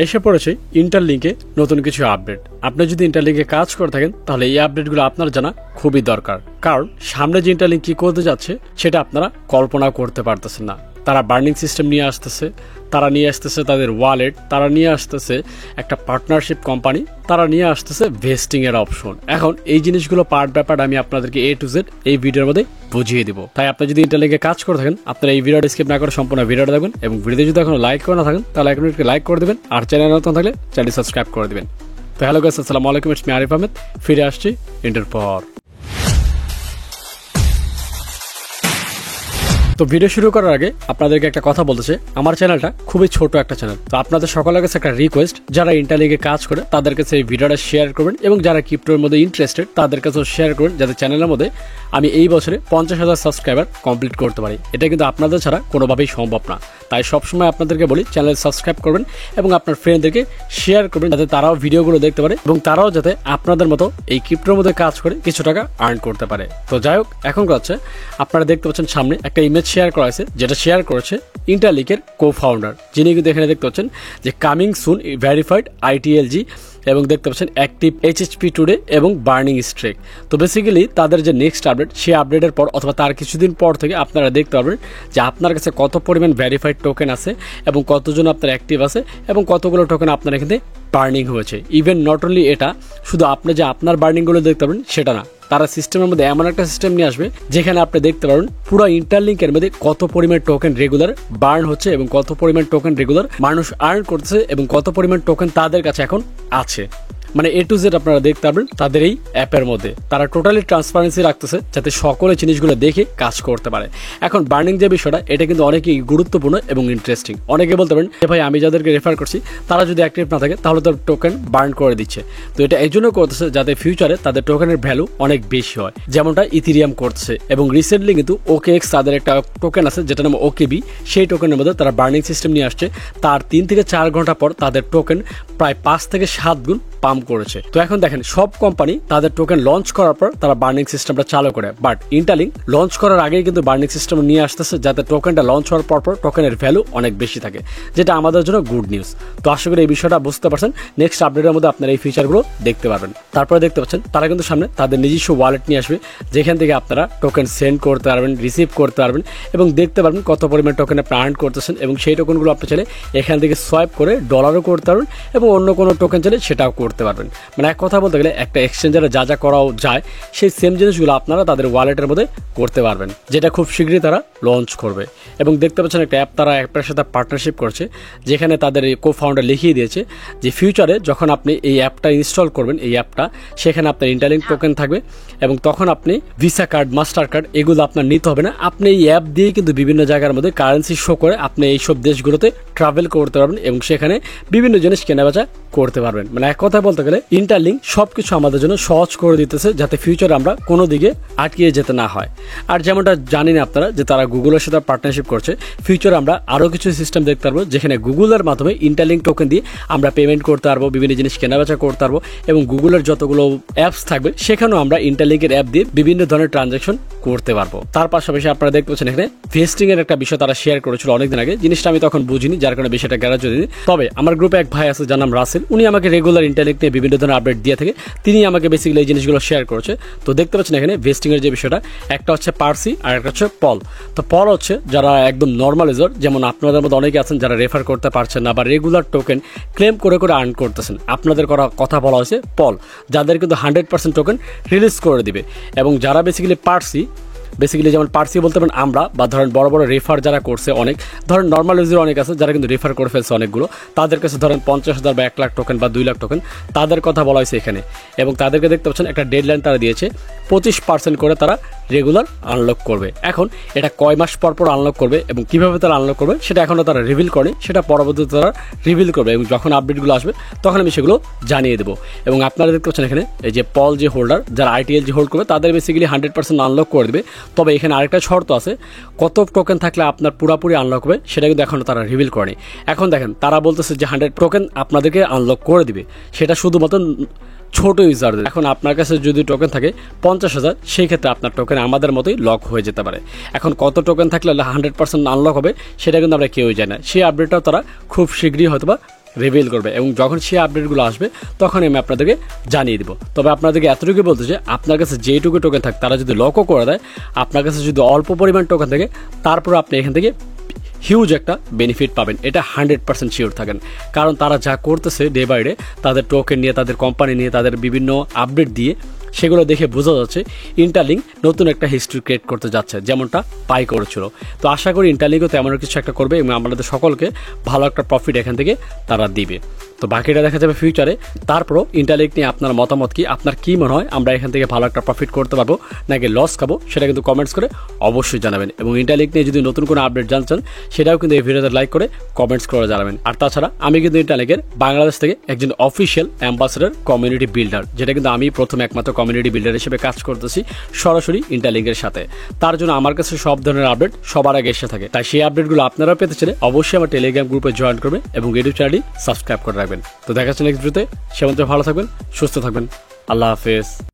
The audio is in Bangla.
এসে পড়েছে ইন্টারলিংকে নতুন কিছু আপডেট। আপনি যদি ইন্টারলিংকে কাজ করে থাকেন তাহলে এই আপডেটগুলো আপনার জানা খুবই দরকার, কারণ সামনে যে ইন্টারলিংক কি করতে যাচ্ছে সেটা আপনারা কল্পনা করতে পারতেছেন না। তারা বার্নিং সিস্টেম নিয়ে আসতেছে, তারা নিয়ে আসতেছে তাদের ওয়ালেট, তারা নিয়ে আসতেছে একটা পার্টনারশিপ কোম্পানি, তারা নিয়ে আসতেছে ভেস্টিং এর অপশন। এখন এই জিনিসগুলো পার্ট বাই পার্ট আমি আপনাদেরকে A to Z এই ভিডিওর মধ্যে বুঝিয়ে দিব। তাই আপনি যদি ইন্টারলিংকে কাজ করে থাকেন আপনারা এই ভিডিওটা স্কিপ না করে সম্পূর্ণ ভিডিওটা দেখবেন, এবং ভিডিওতে যদি এখনো লাইক করে না থাকেন তাহলে এক মিনিটকে লাইক করে দেবেন, আর চ্যানেল নতুন থাকলে চ্যানেল সাবস্ক্রাইব করে দেবেন। তো হ্যালো গাইস, আসসালামু আলাইকুম, ইটস মি আরিফ আহমেদ, ফিরে আসছি ইন্টার পর। তো ভিডিও শুরু করার আগে আপনাদেরকে একটা কথা বলতেছে, আমার চ্যানেলটা খুবই ছোট একটা চ্যানেল। তো আপনাদের সকলের কাছে একটা রিকোয়েস্ট, যারা ইন্টারলিংকে কাজ করে তাদের কাছে এই ভিডিওটা শেয়ার করবেন, এবং যারা ক্রিপ্টোর মধ্যে ইন্টারেস্টেড তাদের কাছেও শেয়ার করবেন, যাতে চ্যানেলের মধ্যে আমি এই বছরে 50,000 সাবস্ক্রাইবার কমপ্লিট করতে পারি। এটা কিন্তু আপনাদের ছাড়া কোনোভাবেই সম্ভব না। তাই সবসময় আপনাদেরকে বলি চ্যানেল সাবস্ক্রাইব করবেন এবং আপনার ফ্রেন্ডদেরকে শেয়ার করবেন, যাতে তারাও ভিডিওগুলো দেখতে পারে এবং তারাও যাতে আপনাদের মতো এই ক্রিপ্টোর মধ্যে কাজ করে কিছু টাকা আর্ন করতে পারে। তো যাই হোক, এখন হচ্ছে আপনারা দেখতে পাচ্ছেন সামনে একটা ইমেজ শেয়ার করা আছে, যেটা শেয়ার করেছে ইন্টারলিংকের কো-ফাউন্ডার, যিনি কিন্তু এখানে দেখতে পাচ্ছেন যে কামিং সুন ভেরিফাইড ITLG, এবং দেখতে পাচ্ছেন অ্যাক্টিভ HHP টুডে এবং বার্নিং স্ট্রেক। তো বেসিক্যালি তাদের যে নেক্সট আপডেট, সেই আপডেটের পর অথবা তার কিছুদিন পর থেকে আপনারা দেখতে পারবেন যে আপনার কাছে কত পরিমাণ ভেরিফাইড টোকেন আছে এবং কতজন আপনার অ্যাক্টিভ আছে এবং কতগুলো টোকেন আপনার এখানে বার্নিং হয়েছে। ইভেন নট অনলি এটা, শুধু আপনি যে আপনার বার্নিংগুলো দেখতে পারবেন সেটা না, তারা সিস্টেমের মধ্যে এমন একটা সিস্টেম নিয়ে আসবে যেখানে আপনি দেখতে পারবেন পুরো ইন্টারলিংকের মধ্যে কত পরিমাণ টোকেন রেগুলার বার্ন হচ্ছে এবং কত পরিমাণ টোকেন রেগুলার মানুষ আর্ন করতেছে এবং কত পরিমাণ টোকেন তাদের কাছে এখন আছে। মানে A to Z আপনারা দেখতে পারবেন তাদের এই অ্যাপের মধ্যে। তারা টোটালি ট্রান্সপারেন্সি রাখতেছে যাতে সকলে জিনিসগুলো দেখে কাজ করতে পারে। এখন বার্নিং যে বিষয়টা, এটা কিন্তু অনেকই গুরুত্বপূর্ণ এবং ইন্টারেস্টিং। অনেকে বলতে পারেন যে ভাই, আমি যাদেরকে রেফার করছি তারা যদি অ্যাক্টিভ না থাকে তাহলে তো টোকেন বার্ন করে দিচ্ছে। তো এটা এই জন্য করতেছে যাতে ফিউচারে তাদের টোকেনের ভ্যালু অনেক বেশি হয়, যেমনটা ইথিরিয়াম করছে। এবং রিসেন্টলি কিন্তু OKX তাদের একটা টোকেন আছে যেটা নাম OKB, সেই টোকেনের মধ্যে তারা বার্নিং সিস্টেম নিয়ে আসছে। তার 3 থেকে 4 ঘন্টা পর তাদের টোকেন প্রায় 5 থেকে 7 গুণ পাম্প করেছে। তো এখন দেখেন, সব কোম্পানি তাদের টোকেন লঞ্চ করার পর তারা বার্নিং সিস্টেমটা চালু করে, বাট ইন্টারলিংক লঞ্চ করার আগেই কিন্তু বার্নিং সিস্টেম নিয়ে আসতেছে যাতে টোকেনটা লঞ্চ হওয়ার পর টোকেনের ভ্যালু অনেক বেশি থাকে, যেটা আমাদের জন্য গুড নিউজ। তো আশা করি এই বিষয়টা বুঝতে পারছেন। নেক্সট আপডেটের মধ্যে আপনারা এই ফিচারগুলো দেখতে পারবেন। তারপরে দেখতে পাচ্ছেন তারা কিন্তু সামনে তাদের নিজস্ব ওয়ালেট নিয়ে আসবে, যেখান থেকে আপনারা টোকেন সেন্ড করতে পারবেন, রিসিভ করতে পারবেন এবং দেখতে পারবেন কত পরিমাণ টোকেন আপনি আর্ন করতেছেন, এবং সেই টোকেনগুলো আপনি চাইলে এখান থেকে সোয়াইপ করে ডলারও করতে পারবেন এবং অন্য কোনো টোকেন চাইলে সেটাও করতে পারবেন। মানে এক কথা বলতে গেলে একটা এক্সচেঞ্জারে যা যা করাও যায় সেই সেম জিনিসগুলো আপনারা তাদের ওয়ালেটের মধ্যে করতে পারবেন, যেটা খুব শীঘ্রই তারা লঞ্চ করবে। এবং দেখতে পাচ্ছেন একটা অ্যাপ তারা অ্যাপের সাথে পার্টনারশিপ করছে, যেখানে তাদের এই কো-ফাউন্ডার লিখিয়ে দিয়েছে যে ফিউচারে যখন আপনি এই অ্যাপটা ইনস্টল করবেন, এই অ্যাপটা সেখানে আপনার ইন্টারলিংক টোকেন থাকবে এবং তখন আপনি ভিসা কার্ড, মাস্টার কার্ড এগুলো আপনার নিতে হবে না। আপনি এই অ্যাপ দিয়ে কিন্তু বিভিন্ন জায়গার মধ্যে কারেন্সি শো করে আপনি এইসব দেশগুলোতে ট্রাভেল করতে পারবেন এবং সেখানে বিভিন্ন জিনিস কেনাবেচা করতে পারবেন। মানে এক কথা বলতে গেলে ইন্টারলিংক সবকিছু আমাদের জন্য সহজ করে দিতেছে, যাতে ফিউচারে আমরা কোনো দিকে আটকিয়ে যেতে না হয়। আর যেমনটা জানেন আপনারা যে তারা গুগলের সাথে পার্টনারশিপ করছে, ফিউচারে আমরা আরও কিছু সিস্টেম দেখতে পারবো যেখানে গুগলের মাধ্যমে ইন্টারলিংক টোকেন দিয়ে আমরা পেমেন্ট করতে পারবো, বিভিন্ন জিনিস কেনাবেচা করতে পারবো, এবং গুগলের যতগুলো অ্যাপস থাকবে সেখানেও আমরা ইন্টারলিংকের অ্যাপ দিয়ে বিভিন্ন ধরনের ট্রানজাকশন করতে পারবো। তার পাশাপাশি আপনারা দেখতে পাচ্ছেন এখানে ভেস্টিং এর একটা বিষয় তারা শেয়ার করেছিল অনেকদিন আগে। জিনিসটা আমি তখন বুঝিনি, যার কারণে বিষয়টা গ্যারাজ দিই। তবে আমার গ্রুপে এক ভাই আছে যার নাম রাসেল, উনি আমাকে রেগুলার ইন্টারলিংক নিয়ে বিভিন্ন ধরনের আপডেট দিয়ে থাকে, তিনি আমাকে বেসিক্যালি এই জিনিসগুলো শেয়ার করেছে। তো দেখতে পাচ্ছেন এখানে ভেস্টিং এর যে বিষয়টা, একটা হচ্ছে পার্সি আর একটা হচ্ছে পল। তো পল হচ্ছে যারা একদম নর্মাল ইউজার, যেমন আপনাদের মধ্যে অনেকে আছেন যারা রেফার করতে পারছেন না বা রেগুলার টোকেন ক্লেম করে করে আর্ন করতেছেন, আপনাদের কথা বলা হয়েছে পল, যাদের কিন্তু 100% টোকেন রিলিজ করে দিবে। এবং যারা বেসিক্যালি পার্সি, বেসিক্যালি যেমন পার্সি বলতে পারেন আমরা, বা ধরেন বড় বড় রেফার যারা করছে অনেক, ধরেন নর্মাল ইউজার অনেক আছে যারা কিন্তু রেফার করে ফেলছে অনেকগুলো, তাদের কাছে ধরেন 50,000 বা 1 লাখ টোকেন বা 2 লাখ টোকেন, তাদের কথা বলা হয়েছে এখানে। এবং তাদেরকে দেখতে পাচ্ছেন একটা ডেডলাইন তারা দিয়েছে, 25% করে তারা রেগুলার আনলক করবে। এখন এটা কয় মাস পর পর আনলক করবে এবং কিভাবে তারা আনলক করবে সেটা এখনও তারা রিভিল করে, সেটা পরবর্তীতে তারা রিভিল করবে এবং যখন আপডেটগুলো আসবে তখন আমি সেগুলো জানিয়ে দেবো। এবং আপনারা দেখতে পাচ্ছেন এখানে এই যে পল যে হোল্ডার, যারা ITLG হোল্ড করবে তাদের বেসিক্যালি 100% আনলক করে দেবে। তবে এখানে আরেকটা শর্ত আছে, কত টোকেন থাকলে আপনার পুরোপুরি আনলক হবে সেটা কিন্তু এখনও তারা রিভিল করেনি। এখন দেখেন তারা বলতেছে যে 100 টোকেন আপনাদেরকে আনলক করে দিবে, সেটা শুধুমাত্র ছোট ইউজারদের। এখন আপনার কাছে যদি টোকেন থাকে 50,000, সেই ক্ষেত্রে আপনার টোকেন আমাদের মতোই লক হয়ে যেতে পারে। এখন কত টোকেন থাকলে 100% আনলক হবে সেটা কিন্তু আমরা কেউই জানি না, সেই আপডেটটাও তারা খুব শীঘ্রই হয়তোবা রিভিল করবে, এবং যখন সেই আপডেটগুলো আসবে তখন আমি আপনাদেরকে জানিয়ে দিব। তবে আপনাদেরকে এতটুকু বলতে যে আপনার কাছে যেইটুকু টোকেন থাকে তারা যদি লকও করে দেয়, আপনার কাছে যদি অল্প পরিমাণ টোকেন থাকে, তারপর আপনি এখান থেকে হিউজ একটা বেনিফিট পাবেন, এটা 100% শিওর থাকেন। কারণ তারা যা করতেছে ডে বাই ডে, তাদের টোকেন নিয়ে, তাদের কোম্পানি নিয়ে, তাদের বিভিন্ন আপডেট দিয়ে, সেগুলো দেখে বোঝা যাচ্ছে ইন্টারলিঙ্ক নতুন একটা হিস্ট্রি ক্রিয়েট করতে যাচ্ছে, যেমনটা পাই করেছিল। তো আশা করি ইন্টারলিঙ্কও তেমন কিছু একটা করবে এবং আমাদের সকলকে ভালো একটা প্রফিট এখান থেকে তারা দিবে। তো বাকিটা দেখা যাবে ফিউচারে। তারপরও ইন্টারলিঙ্ক নিয়ে আপনার মতামত কি, আপনার কি মনে হয় আমরা এখান থেকে ভালো একটা প্রফিট করতে পারবো নাকি লস খাবো, সেটা কিন্তু কমেন্টস করে অবশ্যই জানাবেন। এবং ইন্টারলিঙ্ক নিয়ে যদি নতুন কোনো আপডেট জানছেন সেটাও কিন্তু এই ভিডিওতে লাইক করে কমেন্টস করে জানাবেন। আর তাছাড়া আমি কিন্তু ইন্টারলিঙ্কের বাংলাদেশ থেকে একজন অফিসিয়াল অ্যাম্বাসেডর কমিউনিটি বিল্ডার, যেটা কিন্তু আমি প্রথম একমাত্র কমিউনিটি বিল্ডার হিসেবে কাজ করতেছি সরাসরি ইন্টারলিঙ্কের সাথে। তার জন্য আমার কাছে সব ধরনের আপডেট সবার আগে এসে থাকে। তাই সেই আপডেটগুলো আপনারা পেতে চাইলে অবশ্যই আমার টেলিগ্রাম গ্রুপে জয়েন করবেন এবং ইউটিউব চ্যানেলটি সাবস্ক্রাইব করে রাখবেন। তো দেখা যাচ্ছে নেক্সট ভিডিওতে। সে মধ্যে ভালো থাকবেন, সুস্থ থাকবেন। আল্লাহ হাফেজ।